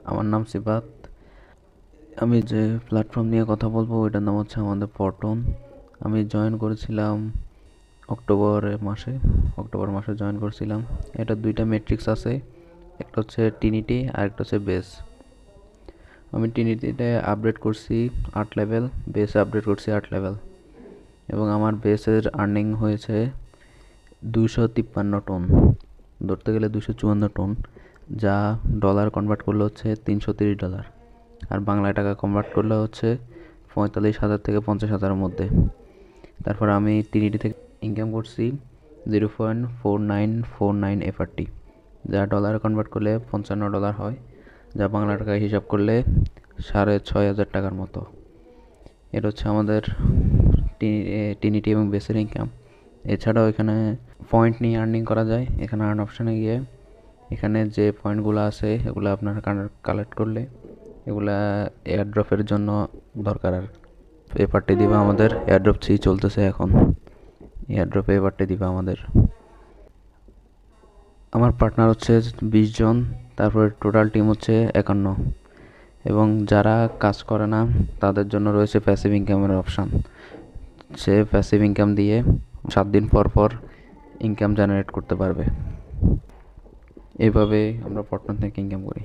আমার নাম সিবাত। আমি যে প্ল্যাটফর্ম নিয়ে কথা বলবো ওইটার নাম হচ্ছে আমাদের পটন। আমি জয়েন করেছিলাম অক্টোবর মাসে জয়েন করেছিলাম। এটা দুইটা মেট্রিক্স আছে, একটা হচ্ছে টিনিটি আর একটা হচ্ছে বেস। আমি টিনিটিতে আপডেট করছি 8 লেভেল, বেসে আপডেট করছি 8 লেভেল, এবং আমার বেসের আর্নিং হয়েছে 253 টন, ধরতে গেলে 254 টন, যা ডলার কনভার্ট করলে হচ্ছে $330, আর বাংলা টাকা কনভার্ট করলে হচ্ছে 45,000 থেকে 50,000-এর মধ্যে। তারপর আমি টিনিটি থেকে ইনকাম করছি 0.4949 FRT, যা ডলারে কনভার্ট করলে $55 হয়, যা বাংলা টাকায় হিসাব করলে 6,500 টাকার মতো। এটা হচ্ছে আমাদের টিনিটি এবং বেসের ইনকাম। এছাড়াও এখানে পয়েন্ট নিয়ে আর্নিং করা যায়। এখানে আর্ন অপশানে গিয়ে এখানে যে পয়েন্টগুলো আছে এগুলো আপনারা কালেক্ট করলে এগুলা এয়ারড্রপের জন্য দরকার। আর পেপারটি দিবে আমাদের, এয়ারড্রপ চলতেছে এখন, এয়ারড্রপে পেপারটি দিবে আমাদের। আমার পার্টনার হচ্ছে 20 জন, তারপরে টোটাল টিম হচ্ছে 51, এবং যারা কাজ করে না তাদের জন্য রয়েছে প্যাসিভ ইনকামের অপশান। সে প্যাসিভ ইনকাম দিয়ে 7 দিন পর পর ইনকাম জেনারেট করতে পারবে। এভাবে আমরা পটন থেকে ইনকাম করি।